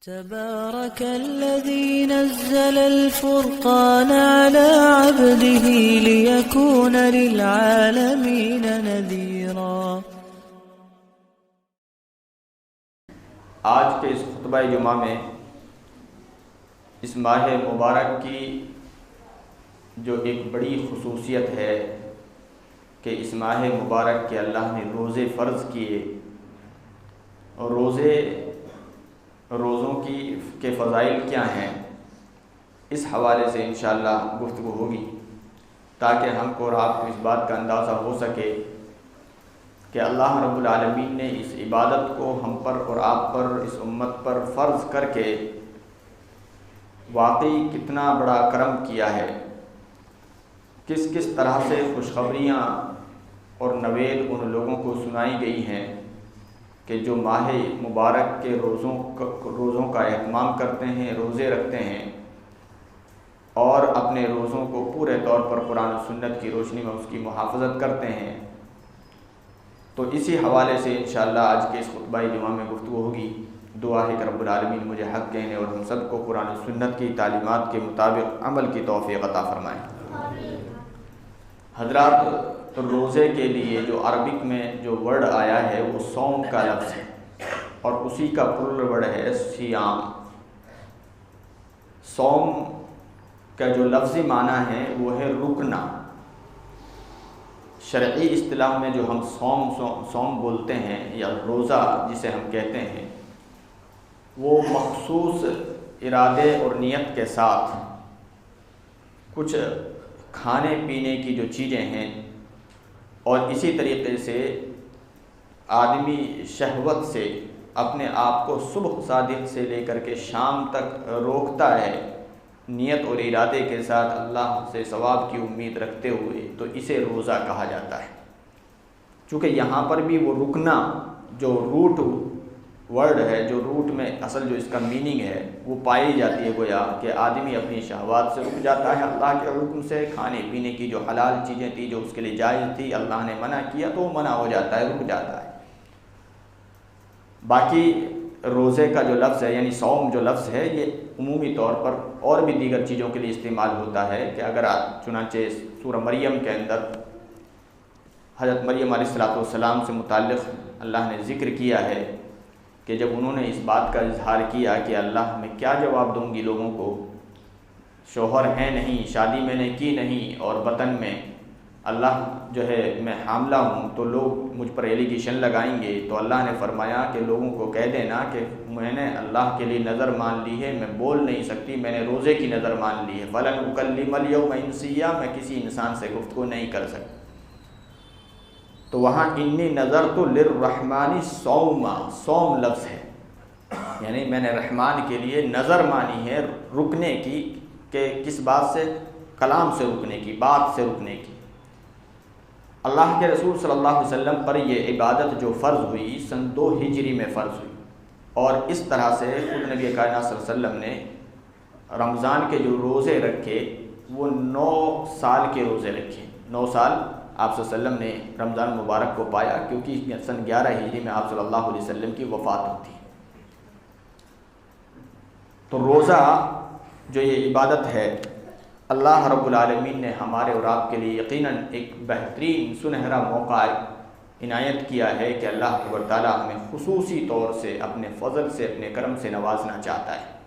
تبارك الذي نزل الفرقان على عبده ليكون للعالمين نذيرا۔ آج کے اس خطبہ جمعہ میں اس ماہ مبارک کی جو ایک بڑی خصوصیت ہے کہ اس ماہ مبارک کے اللہ نے روزے فرض کیے، اور روزوں کے فضائل کیا ہیں، اس حوالے سے انشاءاللہ گفتگو ہوگی تاکہ ہم کو اور آپ کو اس بات کا اندازہ ہو سکے کہ اللہ رب العالمین نے اس عبادت کو ہم پر اور آپ پر، اس امت پر فرض کر کے واقعی کتنا بڑا کرم کیا ہے، کس کس طرح سے خوشخبریاں اور نوید ان لوگوں کو سنائی گئی ہیں کہ جو ماہ مبارک کے روزوں کا اہتمام کرتے ہیں، روزے رکھتے ہیں اور اپنے روزوں کو پورے طور پر قرآن و سنت کی روشنی میں اس کی محافظت کرتے ہیں۔ تو اسی حوالے سے انشاءاللہ آج کے اس خطبہ جمعہ میں گفتگو ہوگی۔ دعا ہے کہ رب العالمین مجھے حق کہنے اور ہم سب کو قرآن و سنت کی تعلیمات کے مطابق عمل کی توفیق عطا فرمائیں۔ حضرات، روزے کے لیے جو عربک میں جو ورڈ آیا ہے وہ صوم کا لفظ ہے، اور اسی کا پلورل ورڈ ہے سیام۔ صوم کا جو لفظی معنی ہے وہ ہے رکنا۔ شرعی اصطلاح میں جو ہم صوم بولتے ہیں یا روزہ جسے ہم کہتے ہیں، وہ مخصوص ارادے اور نیت کے ساتھ کچھ کھانے پینے کی جو چیزیں ہیں، اور اسی طریقے سے آدمی شہوت سے اپنے آپ کو صبح صادق سے لے کر کے شام تک روکتا ہے، نیت اور ارادے کے ساتھ اللہ سے ثواب کی امید رکھتے ہوئے، تو اسے روزہ کہا جاتا ہے۔ چونکہ یہاں پر بھی وہ رکنا جو روٹ ورڈ ہے، جو روٹ میں اصل جو اس کا میننگ ہے وہ پائی جاتی ہے، گویا کہ آدمی اپنی شہوات سے رک جاتا ہے اللہ کے حکم سے۔ کھانے پینے کی جو حلال چیزیں تھیں، جو اس کے لیے جائز تھی، اللہ نے منع کیا تو وہ منع ہو جاتا ہے، رک جاتا ہے۔ باقی روزے کا جو لفظ ہے یعنی صوم جو لفظ ہے، یہ عمومی طور پر اور بھی دیگر چیزوں کے لیے استعمال ہوتا ہے کہ اگر چنانچہ سورہ مریم کے اندر حضرت مریم علیہ السلام سے متعلق اللہ نے ذکر کیا ہے کہ جب انہوں نے اس بات کا اظہار کیا کہ اللہ میں کیا جواب دوں گی لوگوں کو، شوہر ہیں نہیں، شادی میں نے کی نہیں، اور وطن میں اللہ جو ہے میں حاملہ ہوں، تو لوگ مجھ پر ایلیگیشن لگائیں گے، تو اللہ نے فرمایا کہ لوگوں کو کہہ دینا کہ میں نے اللہ کے لیے نظر مان لی ہے، میں بول نہیں سکتی، میں نے روزے کی نظر مان لی ہے، فَلَنْ أُكَلِّمَ الْيَوْمَ إِنسِيًّا، میں کسی انسان سے گفتگو نہیں کر سکتی۔ تو وہاں انی نظرت للرحمن صوما، صوم لفظ ہے، یعنی میں نے رحمان کے لیے نظر مانی ہے رکنے کی، کہ کس بات سے؟ کلام سے رکنے کی، بات سے رکنے کی۔ اللہ کے رسول صلی اللہ علیہ وسلم پر یہ عبادت جو فرض ہوئی سن 2 ہجری میں فرض ہوئی، اور اس طرح سے خود نبی کائنات صلی اللہ علیہ وسلم نے رمضان کے جو روزے رکھے وہ 9 سال کے روزے رکھے۔ 9 سال آپ صلی اللہ علیہ وسلم نے رمضان مبارک کو پایا، کیونکہ سن 11 ہجری میں آپ صلی اللہ علیہ وسلم کی وفات ہوتی ہے۔ تو روزہ جو یہ عبادت ہے، اللہ رب العالمین نے ہمارے اور آپ کے لیے یقیناً ایک بہترین سنہرا موقع عنایت کیا ہے کہ اللہ تبارک تعالیٰ ہمیں خصوصی طور سے اپنے فضل سے، اپنے کرم سے نوازنا چاہتا ہے۔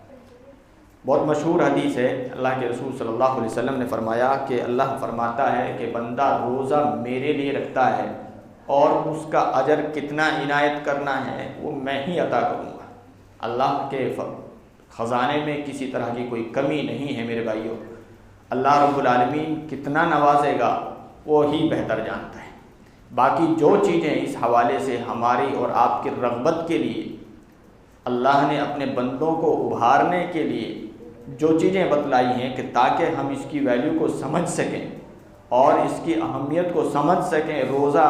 بہت مشہور حدیث ہے، اللہ کے رسول صلی اللہ علیہ وسلم نے فرمایا کہ اللہ فرماتا ہے کہ بندہ روزہ میرے لیے رکھتا ہے اور اس کا اجر کتنا عنایت کرنا ہے وہ میں ہی عطا کروں گا۔ اللہ کے خزانے میں کسی طرح کی کوئی کمی نہیں ہے میرے بھائیوں۔ اللہ رب العالمین کتنا نوازے گا وہ ہی بہتر جانتا ہے۔ باقی جو چیزیں اس حوالے سے ہماری اور آپ کی رغبت کے لیے اللہ نے اپنے بندوں کو ابھارنے کے لیے جو چیزیں بتلائی ہیں کہ تاکہ ہم اس کی ویلیو کو سمجھ سکیں اور اس کی اہمیت کو سمجھ سکیں، روزہ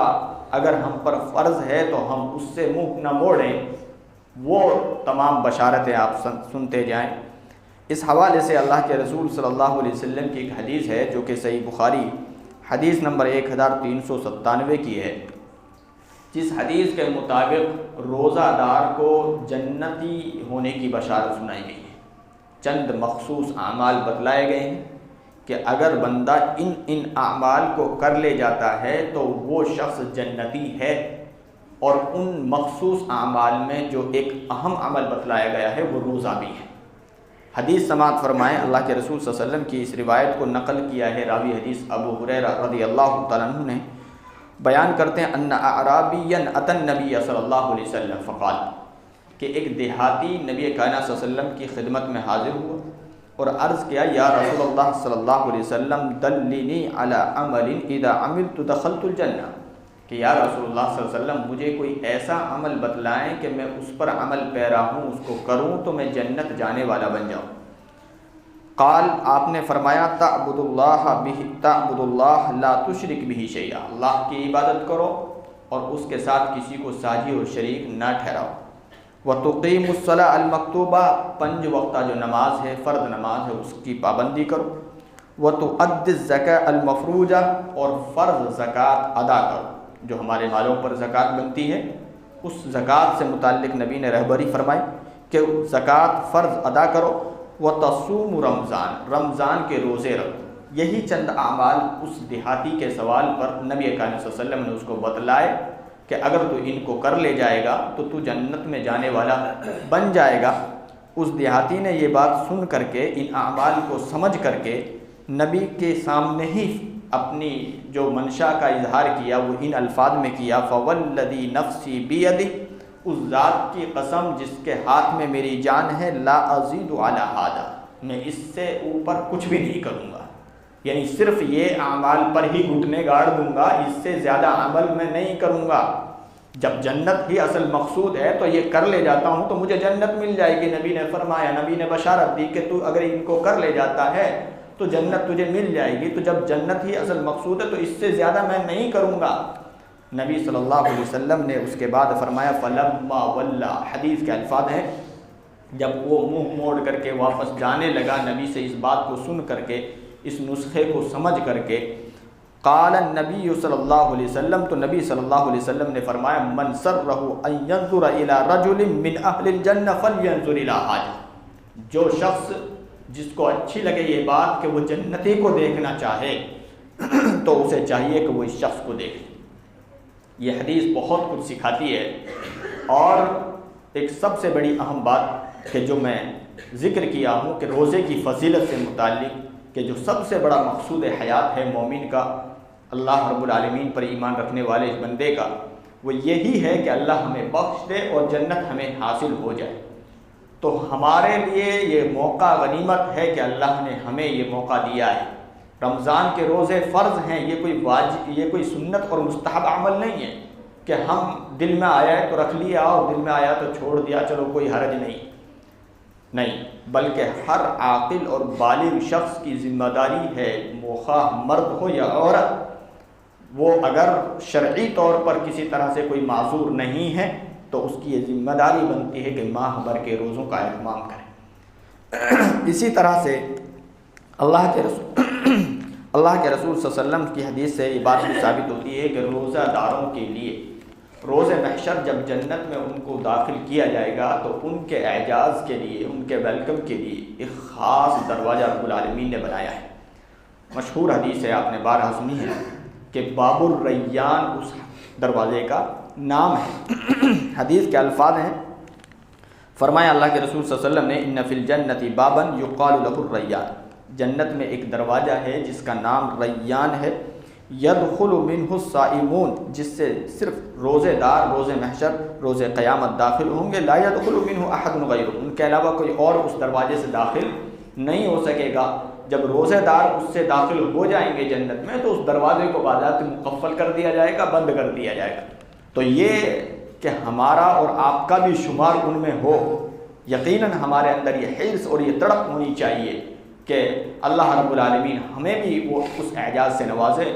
اگر ہم پر فرض ہے تو ہم اس سے منہ نہ موڑیں، وہ تمام بشارتیں آپ سنتے جائیں۔ اس حوالے سے اللہ کے رسول صلی اللہ علیہ وسلم کی ایک حدیث ہے جو کہ صحیح بخاری حدیث نمبر 1397 کی ہے جس حدیث کے مطابق روزہ دار کو جنتی ہونے کی بشارت سنائی گئی ہے۔ چند مخصوص اعمال بتلائے گئے ہیں کہ اگر بندہ ان اعمال کو کر لے جاتا ہے تو وہ شخص جنتی ہے، اور ان مخصوص اعمال میں جو ایک اہم عمل بتلایا گیا ہے وہ روزہ بھی ہے۔ حدیث سماعت فرمائیں، اللہ کے رسول صلی اللہ علیہ وسلم کی اس روایت کو نقل کیا ہے راوی حدیث ابو ہریرہ رضی اللہ تعالیٰ عنہ نے، بیان کرتے ہیں ان اعرابیا اتى النبی صلی اللہ علیہ وسلم فقال، کہ ایک دیہاتی نبی کائنات صلی اللہ علیہ وسلم کی خدمت میں حاضر ہوا اور عرض کیا، یا رسول اللہ صلی اللہ علیہ وسلم دلنی علی عمل اذا عملت دخلت الجنہ، کہ یا رسول اللہ صلی اللہ علیہ وسلم مجھے کوئی ایسا عمل بتلائیں کہ میں اس پر عمل پیرا ہوں، اس کو کروں تو میں جنت جانے والا بن جاؤں۔ قال، آپ نے فرمایا، تعبد اللہ لا تشرک بہ شیئا، اللہ کی عبادت کرو اور اس کے ساتھ کسی کو ساجی اور شریک نہ ٹھہراؤ۔ وتقیم الصلاۃ المکتوبہ، 5 وقتہ جو نماز ہے، فرض نماز ہے، اس کی پابندی کرو۔ وتؤدی الزکاۃ المفروضہ، اور فرض زکوٰۃ ادا کرو، جو ہمارے مالوں پر زکوٰۃ بنتی ہے اس زکوٰۃ سے متعلق نبی نے رہبری فرمائی کہ زکوٰۃ فرض ادا کرو۔ وتصوم رمضان، رمضان کے روزے رکھو۔ یہی چند اعمال اس دیہاتی کے سوال پر نبی کریم صلی اللہ علیہ وسلم نے اس کو بتلائے کہ اگر تو ان کو کر لے جائے گا تو تو جنت میں جانے والا بن جائے گا۔ اس دیہاتی نے یہ بات سن کر کے، ان اعمال کو سمجھ کر کے نبی کے سامنے ہی اپنی جو منشا کا اظہار کیا وہ ان الفاظ میں کیا، فوالذی نفسی بیدی، اس ذات کی قسم جس کے ہاتھ میں میری جان ہے، لا ازید علی ھذا، میں اس سے اوپر کچھ بھی نہیں کروں گا، یعنی صرف یہ اعمال پر ہی گھٹنے گاڑ دوں گا، اس سے زیادہ عمل میں نہیں کروں گا۔ جب جنت ہی اصل مقصود ہے تو یہ کر لے جاتا ہوں تو مجھے جنت مل جائے گی۔ نبی نے فرمایا، نبی نے بشارت دی کہ تو اگر ان کو کر لے جاتا ہے تو جنت تجھے مل جائے گی، تو جب جنت ہی اصل مقصود ہے تو اس سے زیادہ میں نہیں کروں گا۔ نبی صلی اللہ علیہ وسلم نے اس کے بعد فرمایا، فلما ولا، حدیث کے الفاظ ہیں، جب وہ منہ موڑ کر کے واپس جانے لگا نبی سے اس بات کو سن کر کے، اس نسخے کو سمجھ کر کے، قال النبی صلی اللہ علیہ وسلم، تو نبی صلی اللہ علیہ وسلم نے فرمایا، من سرہ ان ينظر الى رجل من اہل الجنہ فلینظر الى ھذا، جو شخص جس کو اچھی لگے یہ بات کہ وہ جنتی کو دیکھنا چاہے تو اسے چاہیے کہ وہ اس شخص کو دیکھے۔ یہ حدیث بہت کچھ سکھاتی ہے، اور ایک سب سے بڑی اہم بات کہ جو میں ذکر کیا ہوں کہ روزے کی فضیلت سے متعلق، کہ جو سب سے بڑا مقصود حیات ہے مومن کا، اللہ رب العالمین پر ایمان رکھنے والے اس بندے کا، وہ یہی ہے کہ اللہ ہمیں بخش دے اور جنت ہمیں حاصل ہو جائے۔ تو ہمارے لیے یہ موقع غنیمت ہے کہ اللہ نے ہمیں یہ موقع دیا ہے۔ رمضان کے روزے فرض ہیں، یہ کوئی سنت اور مستحب عمل نہیں ہے کہ ہم دل میں آیا ہے تو رکھ لیا اور دل میں آیا تو چھوڑ دیا، چلو کوئی حرج نہیں، بلکہ ہر عاقل اور بالغ شخص کی ذمہ داری ہے، خواہ مرد ہو یا عورت، وہ اگر شرعی طور پر کسی طرح سے کوئی معذور نہیں ہے تو اس کی یہ ذمہ داری بنتی ہے کہ ماہ بھر کے روزوں کا اہتمام کرے۔ اسی طرح سے اللہ کے رسول صلی اللہ علیہ وسلم کی حدیث سے یہ بات بھی ثابت ہوتی ہے کہ روزہ داروں کے لیے روز محشر جب جنت میں ان کو داخل کیا جائے گا تو ان کے اعزاز کے لیے، ان کے ویلکم کے لیے ایک خاص دروازہ رب العالمین نے بنایا ہے۔ مشہور حدیث ہے، آپ نے بارہا سنی ہے کہ باب الریان اس دروازے کا نام ہے۔ حدیث کے الفاظ ہیں، فرمایا اللہ کے رسول صلی اللہ علیہ وسلم نے، ان فی الجنت بابا یقال له الریان، جنت میں ایک دروازہ ہے جس کا نام ریان ہے، یدخل منہ الصائمون، جس سے صرف روزے دار روز محشر روز قیامت داخل ہوں گے، لا یدخل منہ احد غیرہ، ان کے علاوہ کوئی اور اس دروازے سے داخل نہیں ہو سکے گا۔ جب روزے دار اس سے داخل ہو جائیں گے جنت میں تو اس دروازے کو باضابط مقفل کر دیا جائے گا، بند کر دیا جائے گا۔ تو یہ کہ ہمارا اور آپ کا بھی شمار ان میں ہو، یقیناً ہمارے اندر یہ حرص اور یہ تڑپ ہونی چاہیے کہ اللہ رب العالمین ہمیں بھی وہ اس اعزاز سے نوازے،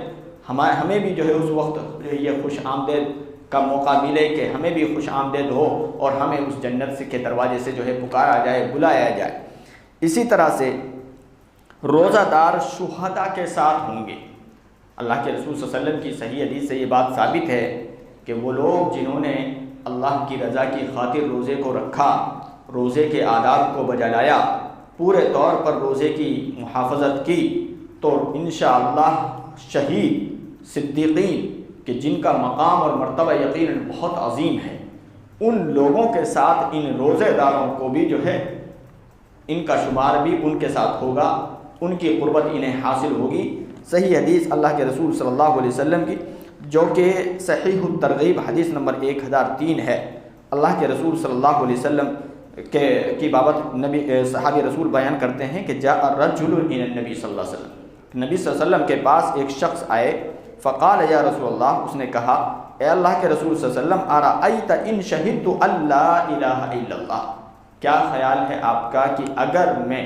ہمیں بھی جو ہے اس وقت جو ہے یہ خوش آمدید کا موقع ملے کہ ہمیں بھی خوش آمدید ہو اور ہمیں اس جنت کے دروازے سے جو ہے پکارا جائے، بلایا جائے۔ اسی طرح سے روزہ دار شہداء کے ساتھ ہوں گے۔ اللہ کے رسول صلی اللہ علیہ وسلم کی صحیح حدیث سے یہ بات ثابت ہے کہ وہ لوگ جنہوں نے اللہ کی رضا کی خاطر روزے کو رکھا، روزے کے آداب کو بجا لایا، پورے طور پر روزے کی محافظت کی، تو انشاءاللہ شہید صدیقین کہ جن کا مقام اور مرتبہ یقیناً بہت عظیم ہے، ان لوگوں کے ساتھ ان روزے داروں کو بھی جو ہے ان کا شمار بھی ان کے ساتھ ہوگا، ان کی قربت انہیں حاصل ہوگی۔ صحیح حدیث اللہ کے رسول صلی اللہ علیہ وسلم کی، جو کہ صحیح الترغیب حدیث نمبر 1003 ہے، اللہ کے رسول صلی اللہ علیہ وسلم کی بابت صحابی رسول بیان کرتے ہیں کہ جاء الرجل الى النبی صلی اللہ علیہ وسلم، نبی صلی اللہ علیہ وسلم کے پاس ایک شخص آئے، فقال یا رسول اللہ، اس نے کہا اے اللہ کے رسول صلی اللہ علیہ وسلم، ارأیت ان شہدت ان لا الہ الا اللہ، کیا خیال ہے آپ کا کہ اگر میں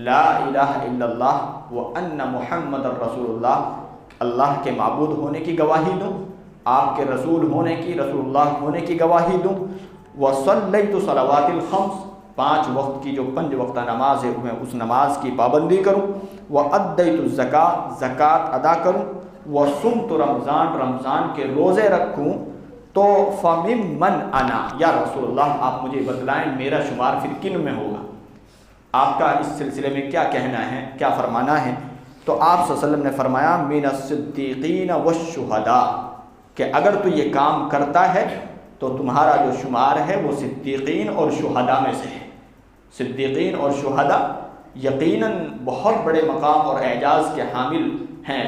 لا الہ الا اللہ وان محمد رسول اللہ، اللہ کے معبود ہونے کی گواہی دوں، آپ کے رسول ہونے کی، رسول اللہ ہونے کی گواہی دوں، وصلیت صلوات الخمس، 5 وقت کی جو 5 وقتہ نماز ہے میں اس نماز کی پابندی کروں، وادیت الزکاۃ، زکوٰۃ ادا کروں، وصمت رمضان، رمضان کے روزے رکھوں، تو فممن انا، یا رسول اللہ آپ مجھے بتلائیں میرا شمار پھر کن میں ہوگا، آپ کا اس سلسلے میں کیا کہنا ہے، کیا فرمانا ہے؟ تو آپ صلی اللہ علیہ وسلم نے فرمایا من الصدیقین والشہداء، کہ اگر تو یہ کام کرتا ہے تو تمہارا جو شمار ہے وہ صدیقین اور شہداء میں سے ہے۔ صدیقین اور شہداء یقیناً بہت بڑے مقام اور اعجاز کے حامل ہیں،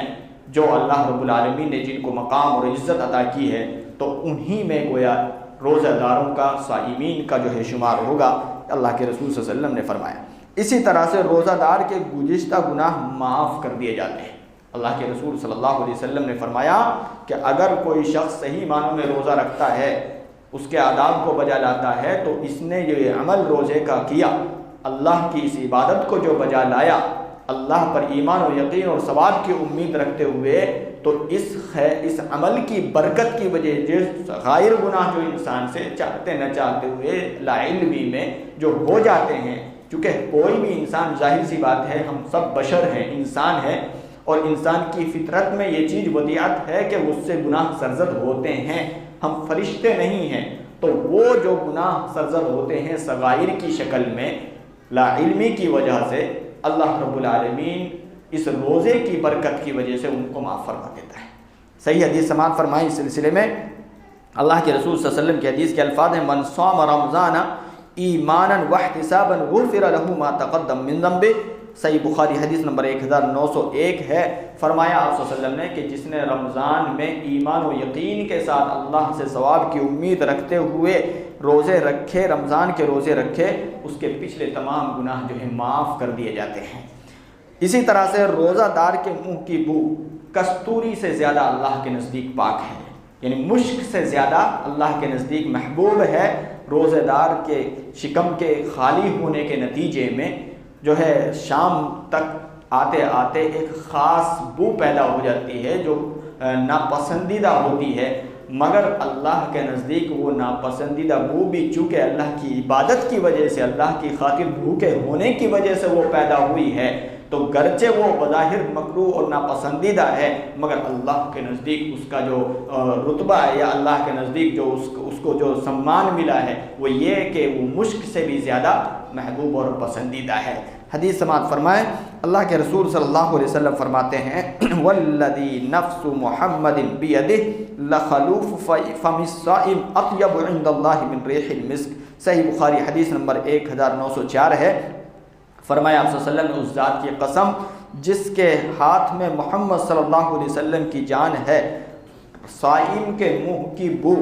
جو اللہ رب العالمین نے جن کو مقام اور عزت عطا کی ہے، تو انہی میں گویا روزہ داروں کا، صائمین کا جو ہے شمار ہوگا، اللہ کے رسول صلی اللہ علیہ وسلم نے فرمایا۔ اسی طرح سے روزہ دار کے گزشتہ گناہ معاف کر دیے جاتے ہیں۔ اللہ کے رسول صلی اللہ علیہ وسلم نے فرمایا کہ اگر کوئی شخص صحیح معنوں میں روزہ رکھتا ہے، اس کے آداب کو بجا لاتا ہے، تو اس نے یہ عمل روزے کا کیا، اللہ کی اس عبادت کو جو بجا لایا، اللہ پر ایمان و یقین اور ثواب کی امید رکھتے ہوئے، تو اس عمل کی برکت کی وجہ سے غیر گناہ جو انسان سے چاہتے نہ چاہتے ہوئے لا علمی میں جو ہو جاتے ہیں، چونکہ کوئی بھی انسان، ظاہر سی بات ہے ہم سب بشر ہیں، انسان ہیں، اور انسان کی فطرت میں یہ چیز ودیعت ہے کہ اس سے گناہ سرزد ہوتے ہیں، ہم فرشتے نہیں ہیں، تو وہ جو گناہ سرزد ہوتے ہیں صغائر کی شکل میں، لا علمی کی وجہ سے، اللہ رب العالمین اس روزے کی برکت کی وجہ سے ان کو معاف فرما دیتا ہے۔ صحیح حدیث سماعت فرمائی اس سلسلے میں، اللہ کے رسول صلی اللہ علیہ وسلم کی حدیث کے الفاظ ہیں من صام رمضان ایمانا واحتسابا غفر له ما تقدم من ذنبه، صحیح بخاری حدیث نمبر 1901 ہے۔ فرمایا آپ صلی اللہ علیہ وسلم نے کہ جس نے رمضان میں ایمان و یقین کے ساتھ اللہ سے ثواب کی امید رکھتے ہوئے روزے رکھے، رمضان کے روزے رکھے، اس کے پچھلے تمام گناہ جو ہیں معاف کر دیے جاتے ہیں۔ اسی طرح سے روزہ دار کے منہ کی بو کستوری سے زیادہ اللہ کے نزدیک پاک ہے، یعنی مشک سے زیادہ اللہ کے نزدیک محبوب ہے۔ روزہ دار کے شکم کے خالی ہونے کے نتیجے میں جو ہے شام تک آتے آتے ایک خاص بو پیدا ہو جاتی ہے جو ناپسندیدہ ہوتی ہے، مگر اللہ کے نزدیک وہ ناپسندیدہ بو بھی چونکہ اللہ کی عبادت کی وجہ سے، اللہ کی خاطر بھوکے ہونے کی وجہ سے وہ پیدا ہوئی ہے، تو گرچہ وہ بظاہر مکروہ اور ناپسندیدہ ہے، مگر اللہ کے نزدیک اس کا جو رتبہ ہے، یا اللہ کے نزدیک جو اس کو جو سمان ملا ہے، وہ یہ کہ وہ مشک سے بھی زیادہ محبوب اور پسندیدہ ہے۔ حدیث سماعت فرمائے، اللہ کے رسول صلی اللہ علیہ وسلم فرماتے ہیں والذی نفس محمد بیدہ لخلوف فم الصائم اطیب عند اللہ من ریح المسک، صحیح بخاری حدیث نمبر 1904 ہے۔ فرمایا آپ صلی اللہ علیہ وسلم نے اس ذات کی قسم جس کے ہاتھ میں محمد صلی اللہ علیہ وسلم کی جان ہے، صائم کے منہ کی بو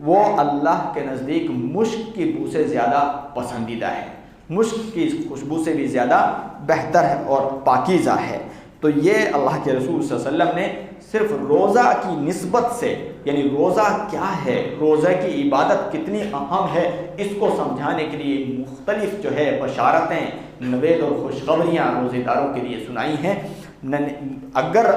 وہ اللہ کے نزدیک مشک کی بو سے زیادہ پسندیدہ ہے، مشک کی خوشبو سے بھی زیادہ بہتر ہے اور پاکیزہ ہے۔ تو یہ اللہ کے رسول صلی اللہ علیہ وسلم نے صرف روزہ کی نسبت سے، یعنی روزہ کیا ہے، روزہ کی عبادت کتنی اہم ہے، اس کو سمجھانے کے لیے مختلف جو ہے بشارتیں، نوید اور خوشخبریاں روزے داروں کے لیے سنائی ہیں۔ اگر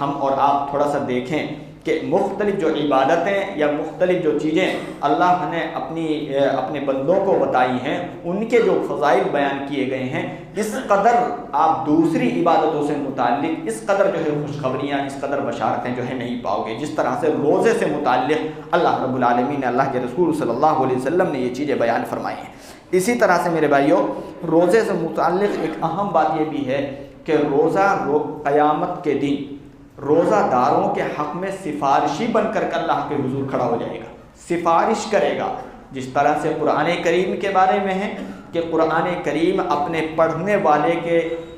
ہم اور آپ تھوڑا سا دیکھیں کہ مختلف جو عبادتیں یا مختلف جو چیزیں اللہ نے اپنے بندوں کو بتائی ہیں ان کے جو فضائل بیان کیے گئے ہیں، اس قدر آپ دوسری عبادتوں سے متعلق اس قدر جو ہے خوشخبریاں، اس قدر بشارتیں جو ہے نہیں پاؤ گے، جس طرح سے روزے سے متعلق اللہ رب العالمین نے، اللہ کے رسول صلی اللہ علیہ وسلم نے یہ چیزیں بیان فرمائی ہیں۔ اسی طرح سے میرے بھائیوں، روزے سے متعلق ایک اہم بات یہ بھی ہے کہ روزہ قیامت کے دن روزہ داروں کے حق میں سفارشی بن کر اللہ کے حضور کھڑا ہو جائے گا، سفارش کرے گا، جس طرح سے قرآن کریم کے بارے میں ہے کہ قرآن کریم اپنے پڑھنے والے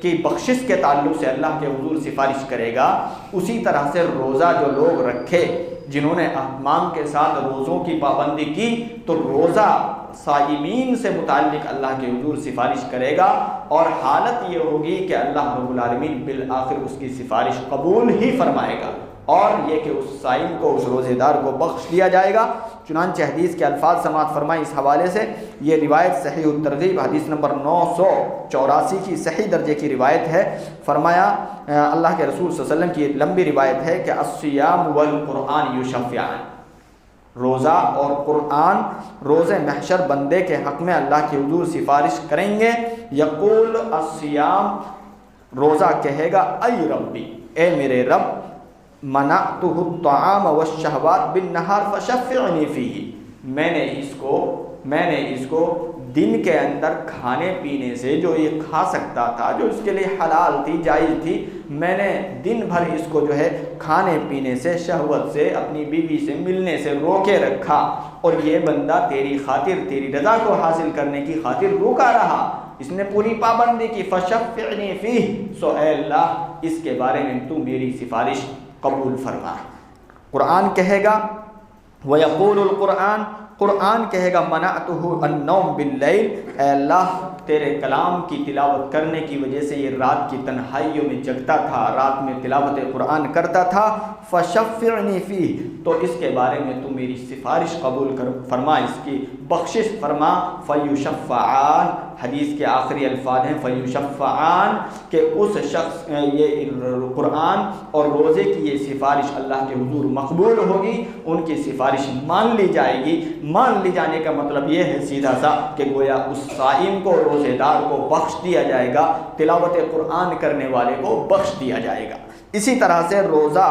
کی بخشش کے تعلق سے اللہ کے حضور سفارش کرے گا، اسی طرح سے روزہ جو لوگ رکھے، جنہوں نے اہتمام کے ساتھ روزوں کی پابندی کی، تو روزہ صائمین سے متعلق اللہ کے حضور سفارش کرے گا، اور حالت یہ ہوگی کہ اللہ رب العالمین بالآخر اس کی سفارش قبول ہی فرمائے گا، اور یہ کہ اس صائم کو، اس روزے دار کو بخش دیا جائے گا۔ چنانچہ حدیث کے الفاظ سماعت فرمائیں اس حوالے سے، یہ روایت صحیح الترغیب حدیث نمبر 984 کی صحیح درجے کی روایت ہے۔ فرمایا اللہ کے رسول صلی اللہ علیہ وسلم کی لمبی روایت ہے کہ الصیام والقرآن یشفعان، روزہ اور قرآن روز محشر بندے کے حق میں اللہ کے حضور سفارش کریں گے۔ یقول الصیام، روزہ کہے گا ای ربی، اے میرے رب، منعتہ الطعام والشہوات بالنہار فشفعنی فیہ، میں نے اس کو دن کے اندر کھانے پینے سے جو یہ کھا سکتا تھا، جو اس کے لیے حلال تھی، جائز تھی، میں نے دن بھر اس کو جو ہے کھانے پینے سے، شہوت سے، اپنی بیوی سے ملنے سے روکے رکھا، اور یہ بندہ تیری خاطر، تیری رضا کو حاصل کرنے کی خاطر روکا رہا، اس نے پوری پابندی کی، فشفعنی فیہ، سو اے اللہ اس کے بارے میں تو میری سفارش قبول فرما۔ قرآن کہے گا وَيَقُولُ الْقُرْآنُ، قرآن کہے گا منعتہ النوم باللیل، اے اللہ تیرے کلام کی تلاوت کرنے کی وجہ سے یہ رات کی تنہائیوں میں جگتا تھا، رات میں تلاوت قرآن کرتا تھا، فشفعنی فیہ، تو اس کے بارے میں تو میری سفارش قبول فرما، اس کی بخشش فرما۔ فیشفعان، حدیث کے آخری الفاظ ہیں فیشفعان، کہ اس شخص یہ قرآن اور روزے کی یہ سفارش اللہ کے حضور مقبول ہوگی، ان کی سفارش مان لی جائے گی۔ مان لی جانے کا مطلب یہ ہے سیدھا سا کہ گویا اس صائم کو، روزے دار کو بخش دیا جائے گا، تلاوت قرآن کرنے والے کو بخش دیا جائے گا۔ اسی طرح سے روزہ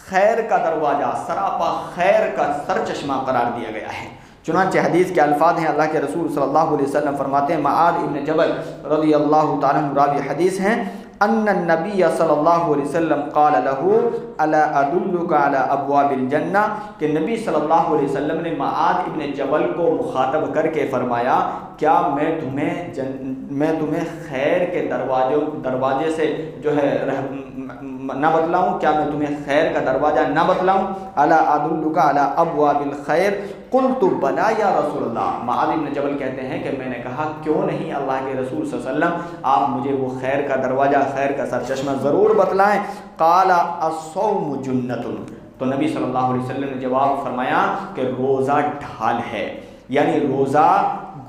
خیر کا دروازہ، سراپا خیر کا سرچشمہ قرار دیا گیا ہے۔ چنانچہ حدیث کے الفاظ ہیں، اللہ کے رسول صلی اللہ علیہ وسلم فرماتے ہیں، معاذ ابن جبل رضی اللہ تعالیٰ عنہ راوی حدیث ہیں، ان النبی صلی اللہ علیہ وسلم قال له الا ادلک علی ابواب الجنہ، کہ نبی صلی اللہ علیہ وسلم نے معاذ ابن جبل کو مخاطب کر کے فرمایا، کیا میں تمہیں خیر کے دروازے سے جو ہے نہ بتلاؤں، کیا میں تمہیں خیر کا دروازہ نہ بتلاؤں؟ الا ادلک علی ابواب الخیر، قلت بلا یا رسول اللہ، معاذ بن جبل کہتے ہیں کہ میں نے کہا کیوں نہیں اللہ کے رسول صلی اللہ علیہ وسلم، آپ مجھے وہ خیر کا دروازہ، خیر کا سرچشمہ ضرور بتلائیں۔ قال الصوم جنۃ، تو نبی صلی اللہ علیہ وسلم نے جواب فرمایا کہ روزہ ڈھال ہے، یعنی روزہ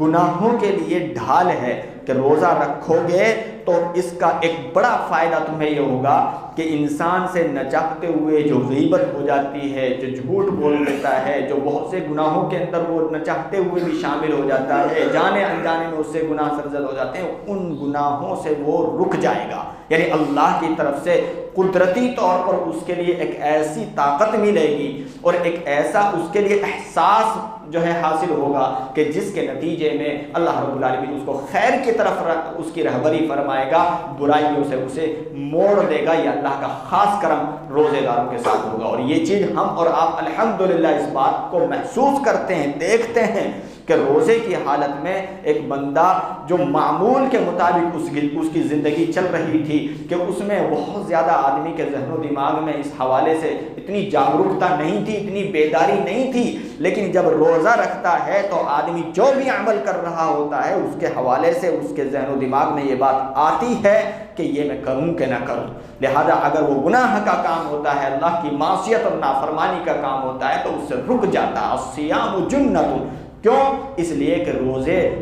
گناہوں کے لیے ڈھال ہے، کہ روزہ رکھو گے تو اس کا ایک بڑا فائدہ تمہیں یہ ہوگا کہ انسان سے نہ چاہتے ہوئے جو غیبت ہو جاتی ہے، جو جھوٹ بول دیتا ہے، جو بہت سے گناہوں کے اندر وہ نہ چاہتے ہوئے بھی شامل ہو جاتا ہے، جانے انجانے میں اس سے گناہ سرزد ہو جاتے ہیں، ان گناہوں سے وہ رک جائے گا، یعنی اللہ کی طرف سے قدرتی طور پر اس کے لیے ایک ایسی طاقت ملے گی اور ایک ایسا اس کے لیے احساس جو ہے حاصل ہوگا کہ جس کے نتیجے میں اللہ رب العالمین اس کو خیر کی طرف اس کی رہبری فرمائے گا، برائیوں سے اسے موڑ دے گا۔ یہ اللہ کا خاص کرم روزے داروں کے ساتھ ہوگا، اور یہ چیز ہم اور آپ الحمدللہ اس بات کو محسوس کرتے ہیں، دیکھتے ہیں کہ روزے کی حالت میں ایک بندہ جو معمول کے مطابق اس کی زندگی چل رہی تھی کہ اس میں بہت زیادہ آدمی کے ذہن و دماغ میں اس حوالے سے اتنی جاگرکتا نہیں تھی، اتنی بیداری نہیں تھی، لیکن جب روزہ رکھتا ہے تو آدمی جو بھی عمل کر رہا ہوتا ہے اس کے حوالے سے اس کے ذہن و دماغ میں یہ بات آتی ہے کہ یہ میں کروں کہ نہ کروں، لہذا اگر وہ گناہ کا کام ہوتا ہے، اللہ کی معصیت اور نافرمانی کا کام ہوتا ہے تو اس سے رک جاتا ہے۔ الصیام جنۃ، کیوں؟ اس لیے کہ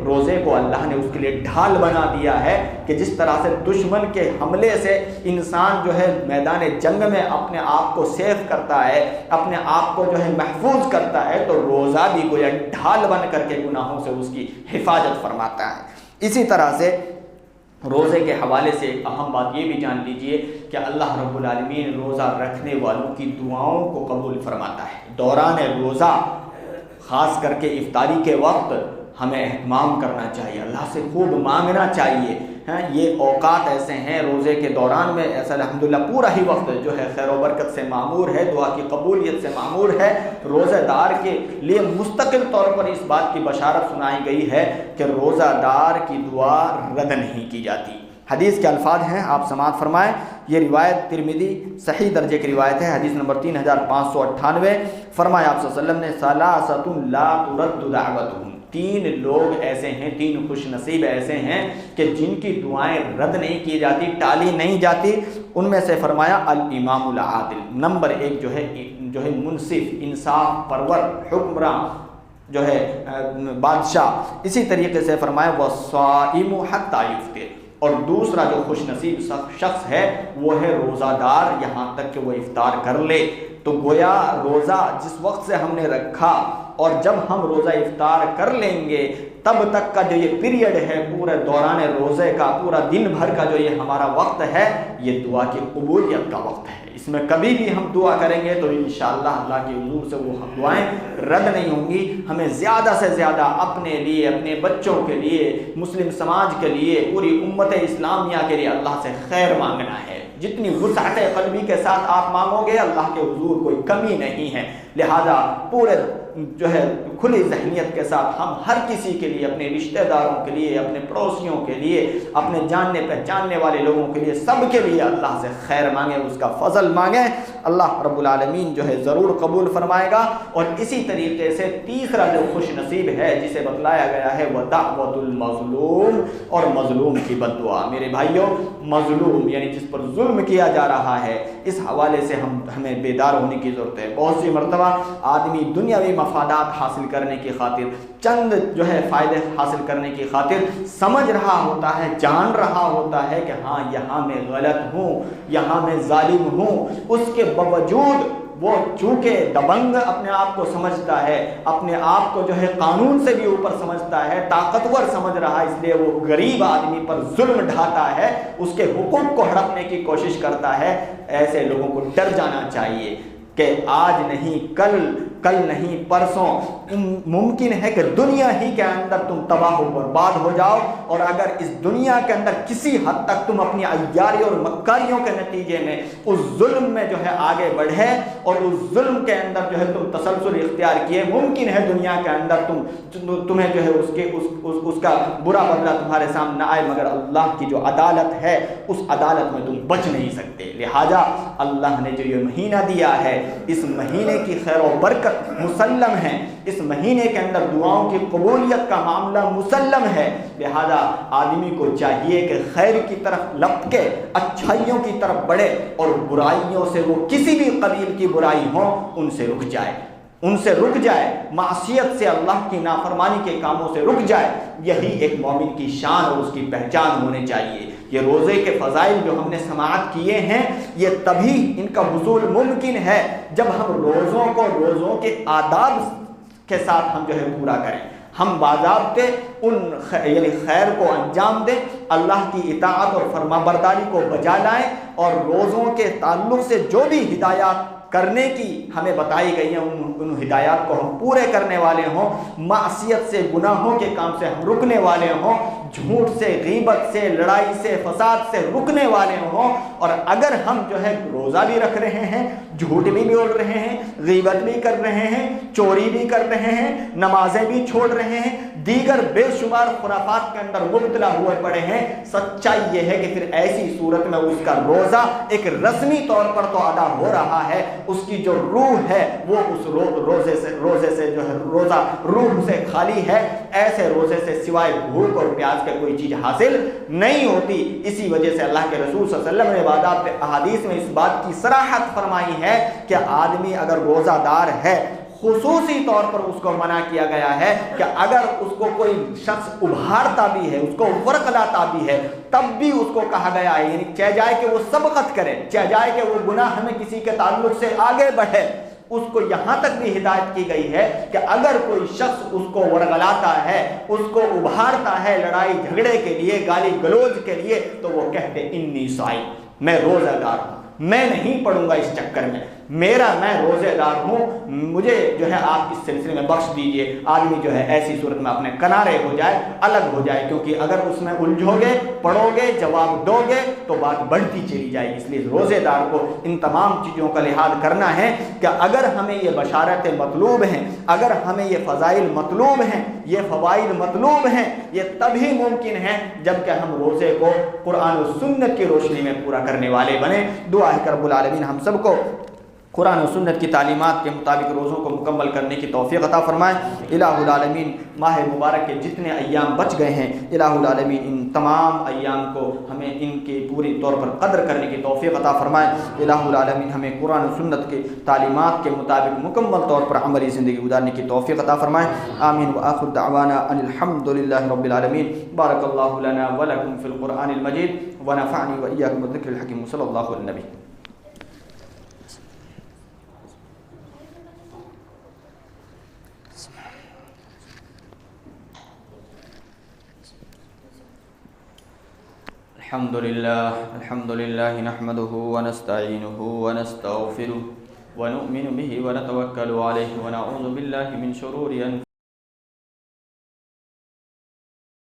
روزے کو اللہ نے اس کے لیے ڈھال بنا دیا ہے کہ جس طرح سے دشمن کے حملے سے انسان جو ہے میدان جنگ میں اپنے آپ کو سیف کرتا ہے، اپنے آپ کو جو ہے محفوظ کرتا ہے، تو روزہ بھی گویا ڈھال بن کر کے گناہوں سے اس کی حفاظت فرماتا ہے۔ اسی طرح سے روزے کے حوالے سے ایک اہم بات یہ بھی جان لیجئے کہ اللہ رب العالمین روزہ رکھنے والوں کی دعاؤں کو قبول فرماتا ہے۔ دوران روزہ خاص کر کے افطاری کے وقت ہمیں اہتمام کرنا چاہیے، اللہ سے خوب مانگنا چاہیے۔ یہ اوقات ایسے ہیں روزے کے دوران میں، ایسا الحمدللہ پورا ہی وقت جو ہے خیر و برکت سے معمور ہے، دعا کی قبولیت سے معمور ہے۔ روزہ دار کے لیے مستقل طور پر اس بات کی بشارت سنائی گئی ہے کہ روزہ دار کی دعا رد نہیں کی جاتی۔ حدیث کے الفاظ ہیں، آپ سماعت فرمائیں۔ یہ روایت ترمذی صحیح درجے کی روایت ہے، حدیث نمبر 3598۔ فرمایا آپ صلی اللہ علیہ وسلم نے ثلاثۃ لا ترد دعوتهم، 3 لوگ ایسے ہیں، 3 خوش نصیب ایسے ہیں کہ جن کی دعائیں رد نہیں کی جاتی، ٹالی نہیں جاتی۔ ان میں سے فرمایا الامام العادل، نمبر 1 جو ہے منصف، انصاف پرور حکمراں جو ہے بادشاہ۔ اسی طریقے سے فرمایا والصائم حتی یفطر، اور دوسرا جو خوش نصیب شخص ہے وہ ہے روزہ دار یہاں تک کہ وہ افطار کر لے۔ تو گویا روزہ جس وقت سے ہم نے رکھا اور جب ہم روزہ افطار کر لیں گے تب تک کا جو یہ پیریڈ ہے، پورے دوران روزے کا، پورا دن بھر کا جو یہ ہمارا وقت ہے، یہ دعا کی قبولیت کا وقت ہے۔ اس میں کبھی بھی ہم دعا کریں گے تو انشاءاللہ اللہ کے حضور سے وہ دعائیں رد نہیں ہوں گی۔ ہمیں زیادہ سے زیادہ اپنے لیے، اپنے بچوں کے لیے، مسلم سماج کے لیے، پوری امت اسلامیہ کے لیے اللہ سے خیر مانگنا ہے۔ جتنی وسعت قلبی کے ساتھ آپ مانگو گے اللہ کے حضور کوئی کمی نہیں ہے۔ لہذا پورے جو ہے کھلی ذہنیت کے ساتھ ہم ہر کسی کے لیے، اپنے رشتہ داروں کے لیے، اپنے پڑوسیوں کے لیے، اپنے جاننے پہچاننے والے لوگوں کے لیے، سب کے لیے اللہ سے خیر مانگیں، اس کا فضل مانگیں۔ اللہ رب العالمین جو ہے ضرور قبول فرمائے گا۔ اور اسی طریقے سے تیسرا جو خوش نصیب ہے جسے بتلایا گیا ہے وہ دعوت المظلوم، اور مظلوم کی بد دعا۔ میرے بھائیوں، مظلوم یعنی جس پر ظلم کیا جا رہا ہے، اس حوالے سے ہمیں بیدار ہونے کی ضرورت ہے۔ بہت سی مرتبہ آدمی دنیاوی مفادات حاصل کرنے کی خاطر، چند جو ہے فائدے حاصل کرنے کی خاطر سمجھ رہا ہوتا ہے، جان رہا ہوتا ہے کہ ہاں یہاں میں غلط ہوں، یہاں میں ظالم ہوں، اس کے باوجود وہ چونکہ دبنگ اپنے آپ کو سمجھتا ہے، اپنے آپ کو جو ہے قانون سے بھی اوپر سمجھتا ہے، طاقتور سمجھ رہا ہے، اس لیے وہ غریب آدمی پر ظلم ڈھاتا ہے، اس کے حقوق کو ہڑپنے کی کوشش کرتا ہے۔ ایسے لوگوں کو ڈر جانا چاہیے کہ آج نہیں کل نہیں پرسوں ممکن ہے کہ دنیا ہی کے اندر تم تباہ و برباد ہو جاؤ، اور اگر اس دنیا کے اندر کسی حد تک تم اپنی عیاری اور مکاریوں کے نتیجے میں اس ظلم میں جو ہے آگے بڑھے اور اس ظلم کے اندر جو ہے تم تسلسل اختیار کیے، ممکن ہے دنیا کے اندر تمہیں جو ہے اس کا برا بدلہ تمہارے سامنے آئے، مگر اللہ کی جو عدالت ہے اس عدالت میں تم بچ نہیں سکتے۔ لہذا اللہ نے جو یہ مہینہ دیا ہے، اس مہینے کی خیر و برکت مسلم ہے، اس مہینے کے اندر دعاؤں کی قبولیت کا معاملہ مسلم ہے۔ لہذا آدمی کو چاہیے کہ خیر کی طرف لپکے، اچھائیوں کی طرف بڑھے، اور برائیوں سے وہ کسی بھی قبیل کی برائی ہو ان سے رک جائے، معصیت سے، اللہ کی نافرمانی کے کاموں سے رک جائے۔ یہی ایک مومن کی شان اور اس کی پہچان ہونے چاہیے۔ یہ روزے کے فضائل جو ہم نے سماعت کیے ہیں، یہ تبھی ان کا حصول ممکن ہے جب ہم روزوں کے آداب کے ساتھ ہم جو ہے پورا کریں، ہم باضابطے یعنی خیر کو انجام دیں، اللہ کی اطاعت اور فرما برداری کو بجا لائیں، اور روزوں کے تعلق سے جو بھی ہدایات کرنے کی ہمیں بتائی گئی ہیں ان ہدایات کو ہم پورے کرنے والے ہوں، معصیت سے، گناہوں کے کام سے ہم رکنے والے ہوں، جھوٹ سے، غیبت سے، لڑائی سے، فساد سے رکنے والے ہوں۔ اور اگر ہم جو ہے روزہ بھی رکھ رہے ہیں، جھوٹ بھی بول رہے ہیں، غیبت بھی کر رہے ہیں، چوری بھی کر رہے ہیں، نمازیں بھی چھوڑ رہے ہیں، دیگر بے شمار خرافات کے اندر مبتلا ہوئے پڑے ہیں، سچائی یہ ہے کہ پھر ایسی صورت میں اس کا روزہ ایک رسمی طور پر تو ادا ہو رہا ہے، اس کی جو روح ہے وہ اس روزے سے جو ہے روزہ روح سے خالی ہے۔ ایسے روزے سے سوائے بھوک اور پیاس کے کوئی چیز حاصل نہیں ہوتی۔ اسی وجہ سے اللہ کے رسول صلی اللہ علیہ وسلم نے احادیث میں اس بات کی صراحت فرمائی ہے کہ آدمی اگر روزہ دار ہے، خصوصی طور پر اس کو منع کیا گیا ہے کہ اگر اس کو کوئی شخص ابھارتا بھی ہے، اس کو ورقلاتا بھی ہے، تب بھی اس کو کہا گیا ہے، یعنی چاہے جائے کہ وہ سبقت کرے، چاہے جائے کہ وہ گناہ میں کسی کے تعلق سے آگے بڑھے، اس کو یہاں تک بھی ہدایت کی گئی ہے کہ اگر کوئی شخص اس کو ورغلاتا ہے، اس کو ابھارتا ہے لڑائی جھگڑے کے لیے، گالی گلوج کے لیے، تو وہ کہتے انی صائم، میں روزہ دار ہوں، میں نہیں پڑوں گا اس چکر میں، میں روزے دار ہوں، مجھے جو ہے آپ اس سلسلے میں بخش دیجئے۔ آدمی جو ہے ایسی صورت میں اپنے کنارے ہو جائے، الگ ہو جائے، کیونکہ اگر اس میں الجھو گے، پڑھو گے، جواب دو گے تو بات بڑھتی چلی جائے گی۔ اس لیے روزے دار کو ان تمام چیزوں کا لحاظ کرنا ہے کہ اگر ہمیں یہ بشارتیں مطلوب ہیں، اگر ہمیں یہ فضائل مطلوب ہیں، یہ فوائد مطلوب ہیں، یہ تبھی ممکن ہے جب کہ ہم روزے کو قرآن و سنت کی روشنی میں پورا کرنے والے بنیں۔ دعا ہے کہ رب العالمین ہم سب کو قرآن و سنت کی تعلیمات کے مطابق روزوں کو مکمل کرنے کی توفیق عطا فرمائے۔ الہ العالمین ماہ مبارک کے جتنے ایام بچ گئے ہیں، الہ العالمین ان تمام ایام کو ہمیں ان کی پوری طور پر قدر کرنے کی توفیق عطا فرمائے۔ الہ العالمین ہمیں قرآن و سنت کے تعلیمات کے مطابق مکمل طور پر عملی زندگی گزارنے کی توفیق عطا فرمائے۔ آمین وآخر دعوانا ان الحمد للہ رب العالمین۔ بارک اللہ لنا ولکم فی القرآن المجید ونفعنی وإیاکم بالذکر الحکیم صلی اللہ علیہ وسلم۔ الحمد لله نحمده ونستعينه ونستغفره ونؤمن به ونتوكل عليه ونعوذ بالله من شرور أنفسنا